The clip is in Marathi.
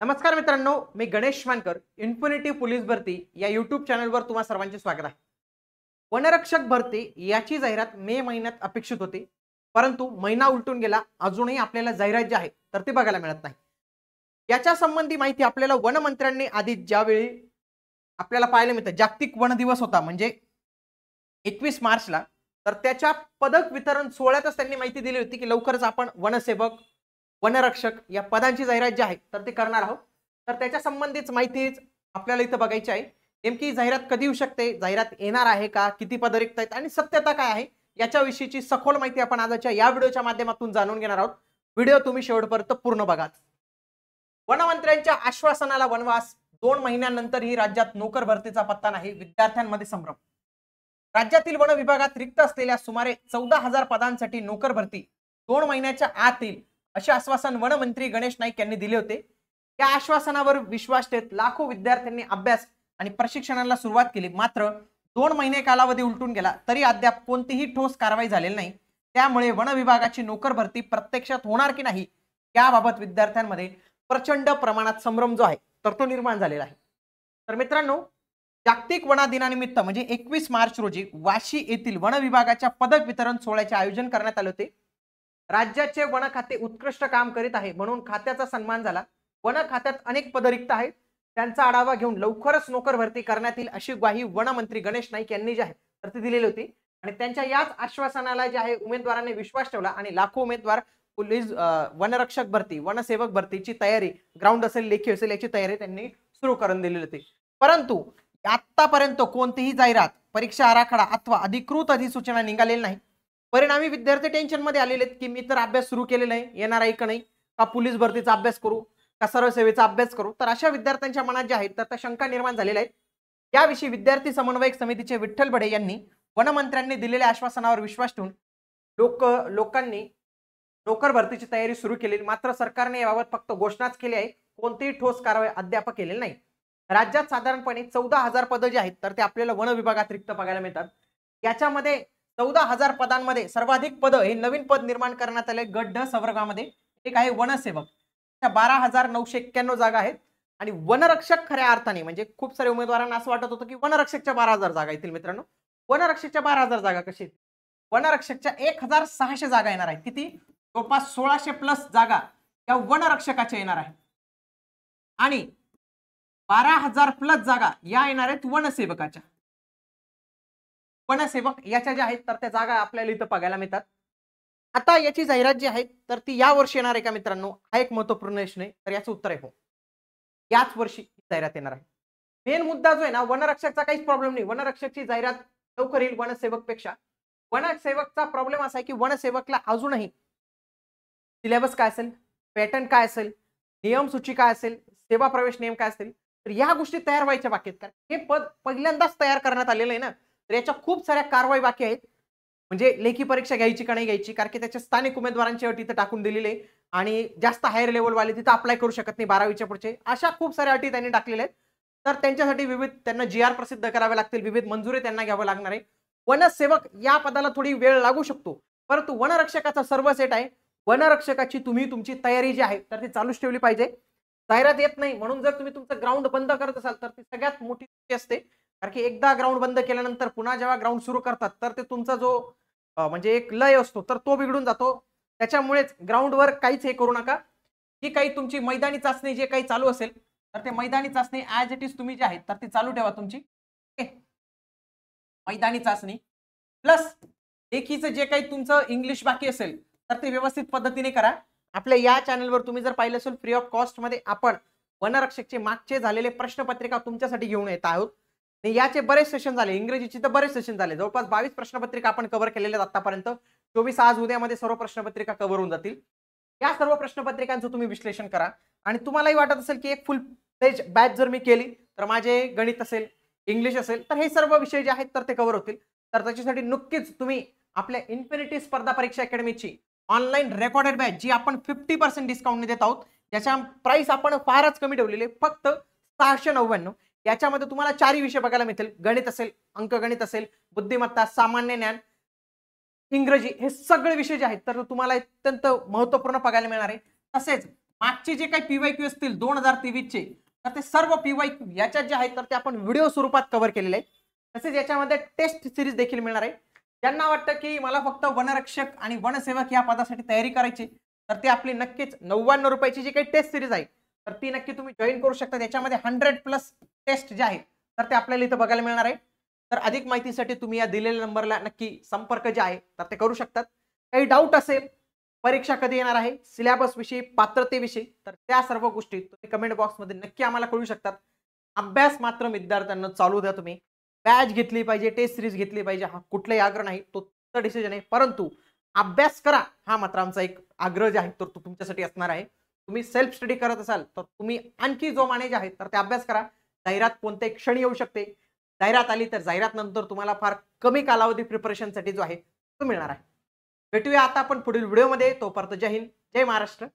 नमस्कार मित्रांनो, मी गणेश मानकर. इन्फिनिटी पोलीस भरती या यूट्यूब चॅनलवर तुम्हा सर्वांचे स्वागत आहे. वनरक्षक भरती याची जाहिरात मे महिन्यात अपेक्षित होती, परंतु महिना उलटून गेला, अजूनही आपल्याला जाहिरात जी आहे तर ती बघायला मिळत नाही. याच्या संबंधी माहिती आपल्याला वनमंत्र्यांनी आधी ज्यावेळी आपल्याला पाहायला मिळतं, जागतिक वन दिवस होता म्हणजे 21 मार्चला, तर त्याच्या पदक वितरण सोहळ्यातच त्यांनी माहिती दिली होती की लवकरच आपण वनसेवक, वनरक्षक या पदांची जाहिरात जी आहे तर ती करणार आहोत. तर त्याच्या संबंधीच माहिती आपल्याला इथं बघायची आहे. नेमकी जाहिरात कधी येऊ शकते, जाहिरात येणार आहे का, किती पदं रिक्त आहेत आणि सत्यता काय आहे याच्याविषयीची सखोल माहिती आपण आजच्या या व्हिडिओच्या माध्यमातून जाणून घेणार आहोत. व्हिडिओ तुम्ही शेवटपर्यंत पूर्ण बघा. वनमंत्र्यांच्या आश्वासनाला वनवास, 2 महिन्यानंतरही राज्यात नोकर भरतीचा पत्ता नाही, विद्यार्थ्यांमध्ये संभ्रम. राज्यातील वन विभागात रिक्त असलेल्या सुमारे 14,000 पदांसाठी नोकर भरती 2 महिन्याच्या आत येईल असे आश्वासन वनमंत्री गणेश नाईक यांनी दिले होते. या आश्वासनावर विश्वास ठेवत लाखो विद्यार्थ्यांनी अभ्यास आणि प्रशिक्षणाला सुरुवात केली. मात्र 2 महिने कालावधी उलटून गेला तरी अद्याप कोणतीही ठोस कारवाई झालेली नाही. त्यामुळे वन विभागाची नोकर भरती प्रत्यक्षात होणार की नाही याबाबत विद्यार्थ्यांमध्ये प्रचंड प्रमाणात संभ्रम जो आहे तर तो निर्माण झालेला आहे. तर मित्रांनो, जागतिक वन दिनानिमित्त म्हणजे 21 मार्च रोजी वाशी येथील वन विभागाच्या पदक वितरण सोहळ्याचे आयोजन करण्यात आले होते. राज्याचे वन खाते उत्कृष्ट काम करीत आहे म्हणून खात्याचा सन्मान झाला. वन खात्यात अनेक पद रिक्त आहेत, त्यांचा आढावा घेऊन लवकरच नोकर भरती करण्यात येईल अशी ग्वाही वनमंत्री गणेश नाईक यांनी जी आहे तर ती दिलेली होती. आणि त्यांच्या याच आश्वासनाला जे आहे उमेदवारांनी विश्वास ठेवला आणि लाखो उमेदवार पोलीस, वनरक्षक भरती, वनसेवक भरतीची तयारी, ग्राउंड असेल, लेखी असेल, याची तयारी त्यांनी सुरू करून दिलेली होती. परंतु आतापर्यंत कोणतीही जाहिरात, परीक्षा आराखडा अथवा अधिकृत अधिसूचना निघालेली नाही. परिणामी विद्यार्थी टेन्शन मध्ये आलेले आहेत की मी तर अभ्यास सुरू केलेला आहे, येणार आहे का नाही, का पोलीस भरतीचा अभ्यास करू, का सर्व सेवेचा अभ्यास करू. तर अशा विद्यार्थ्यांच्या मनात जे आहेत तर त्या शंका निर्माण झालेल्या आहेत. याविषयी विद्यार्थी समन्वयक समितीचे विठ्ठल बडे यांनी वनमंत्र्यांनी दिलेल्या आश्वासनावर विश्वास ठेवून लोकांनी नोकर भरतीची तयारी सुरू केली. मात्र सरकारने याबाबत फक्त घोषणाच केली आहे, कोणतीही ठोस कारवाई अद्याप केलेली नाही. राज्यात साधारणपणे 14,000 पदं जी आहेत तर ते आपल्याला वन विभागात रिक्त बघायला मिळतात. याच्यामध्ये 14,000 पदांमध्ये सर्वाधिक पद हे नवीन पद निर्माण करण्यात आले. गट ड संवर्गामध्ये एक आहे वनसेवक, 12,991 जागा आहेत. आणि वनरक्षक खऱ्या अर्थाने म्हणजे खूप सारे उमेदवारांना असं वाटत होतं की वनरक्षकच्या 12,000 जागा येतील. मित्रांनो, वनरक्षकच्या 12,000 जागा कशी, वनरक्षकच्या 1,600 जागा येणार आहेत. किती, जवळपास 1600 प्लस जागा या वनरक्षकाच्या येणार आहेत. आणि 12,000 प्लस जागा या येणार आहेत वनसेवकाच्या. वनसेवक याच्या ज्या आहेत तर त्या जागा आपल्याला इथं बघायला मिळतात. आता याची जाहिरात जी आहे तर ती या वर्षी येणार आहे का मित्रांनो, हा एक महत्वपूर्ण प्रश्न आहे. तर याचं उत्तर आहे हो, याच वर्षी जाहिरात येणार आहे. मेन मुद्दा जो आहे ना, वनरक्षकचा काहीच प्रॉब्लेम नाही, वनरक्षकची जाहिरात लवकर येईल वनसेवक पेक्षा. वनसेवकचा प्रॉब्लेम असा आहे की वनसेवकला अजूनही सिलेबस काय असेल, पॅटर्न काय असेल, नियम सूची काय असेल, सेवा प्रवेश नियम काय असतील, तर या गोष्टी तयार व्हायच्या बाकी आहेत. कारण हे पद पहिल्यांदाच तयार करण्यात आलेलं आहे ना, तर याच्या खूप साऱ्या कारवाई बाकी आहेत. म्हणजे लेखी परीक्षा घ्यायची का नाही घ्यायची, कारण की त्याच्या स्थानिक उमेदवारांची अटी इथं टाकून दिलेली आहे. आणि जास्त हायर लेवलवाले तिथं अप्लाय करू शकत नाही 12वीच्या पुढचे, अशा खूप साऱ्या अटी त्यांनी टाकलेल्या आहेत. तर त्यांच्यासाठी विविध त्यांना GR प्रसिद्ध करावे लागतील, विविध मंजुरी त्यांना घ्यावं लागणार आहे. वनसेवक या पदाला थोडी वेळ लागू शकतो, परंतु वनरक्षकाचा सर्व सेट आहे. वनरक्षकाची तुम्ही तुमची तयारी जी आहे तर ती चालूच ठेवली पाहिजे. जाहिरात येत नाही म्हणून जर तुम्ही तुमचं ग्राउंड बंद करत असाल तर ती सगळ्यात मोठी असते. कारण की एकदा ग्राउंड बंद केल्यानंतर पुन्हा जेव्हा ग्राउंड सुरू करतात तर ते तुमचा जो म्हणजे एक लय असतो तर तो बिघडून जातो. त्याच्यामुळेच ग्राउंडवर काहीच हे करू नका. जी काही तुमची मैदानी चाचणी जे काही चालू असेल तर ते मैदानी चाचणी ॲज इट इज तुम्ही जे आहे तर ती चालू ठेवा तुमची. मैदानी चाचणी प्लस लेखीचं जे काही तुमचं इंग्लिश बाकी असेल तर ते व्यवस्थित पद्धतीने करा. आपल्या या चॅनलवर तुम्ही जर पाहिलं असेल फ्री ऑफ कॉस्ट मध्ये आपण वनरक्षकचे मागचे झालेले प्रश्नपत्रिका तुमच्यासाठी घेऊन येत आहोत. याचे बरेच सेशन झाले, इंग्रजीचे तर बरेच सेशन झाले, जवळपास 22 प्रश्नपत्रिका आपण कव्हर केलेल्या आहेत आतापर्यंत. 24 आज उद्यामध्ये सर्व प्रश्नपत्रिका कव्हर होऊन जातील. या सर्व प्रश्नपत्रिकांचं तुम्ही विश्लेषण करा. आणि तुम्हालाही वाटत असेल की एक फुल पेज बॅच जर मी केली तर माझे गणित असेल, इंग्लिश असेल, तर हे सर्व विषय जे आहेत तर ते कव्हर होतील. तर त्याच्यासाठी नक्कीच तुम्ही आपल्या इन्फिनिटी स्पर्धा परीक्षा अकॅडमीची ऑनलाईन रेकॉर्डेड बॅच जी आपण 50% डिस्काउंटने देत आहोत, ज्याच्या प्राइस आपण फारच कमी ठेवलेली, फक्त 699. याच्यामध्ये तुम्हाला 4 विषय बघायला मिळतील. गणित असेल, अंकगणित असेल, बुद्धिमत्ता, सामान्य ज्ञान, इंग्रजी, हे सगळे विषय जे आहेत तर तुम्हाला अत्यंत महत्त्वपूर्ण बघायला मिळणार आहे. तसेच मागचे जे काही PYQ असतील 2023 चे, तर ते सर्व PYQ याच्यात जे आहेत तर ते आपण व्हिडिओ स्वरूपात कव्हर केलेले आहे. तसेच याच्यामध्ये टेस्ट सिरीज देखील मिळणार आहे. ज्यांना वाटतं की मला फक्त वनरक्षक आणि वनसेवक या पदासाठी तयारी करायची, तर ती आपली नक्कीच 99 जी काही टेस्ट सिरीज आहे तर ती नक्की तुम्ही जॉईन करू शकता. त्याच्यामध्ये 100+ टेस्ट जे आहेत तर ते आपल्याला इथं बघायला मिळणार आहे. तर अधिक माहितीसाठी तुम्ही या दिलेल्या नंबरला नक्की संपर्क जे आहे तर ते करू शकतात. काही डाऊट असेल, परीक्षा कधी येणार आहे, सिलेबस विषयी, पात्रतेविषयी, तर त्या सर्व गोष्टी तुम्ही कमेंट बॉक्समध्ये नक्की आम्हाला कळू शकतात. अभ्यास मात्र विद्यार्थ्यांना चालू द्या तुम्ही. बॅच घेतली पाहिजे, टेस्ट सिरीज घेतली पाहिजे, हा कुठलाही आग्रह नाही, तो तुमचा डिसिजन आहे. परंतु अभ्यास करा हा मात्र आमचा एक आग्रह जे आहे तर तो तुमच्यासाठी असणार आहे. तुम्ही सेल्फ स्टडी करत असाल तर तुम्ही आणखी जोमाने जे आहे तर ते अभ्यास करा. जाहिरात कोणत्याही क्षणी येऊ शकते. जाहिरात आली तर जाहिरात नंतर तुम्हाला फार कमी कालावधी प्रिपरेशनसाठी जो आहे तो मिळणार आहे. भेटूया आता आपण पुढील व्हिडिओमध्ये. तोपर्यंत जय हिंद, जय महाराष्ट्र.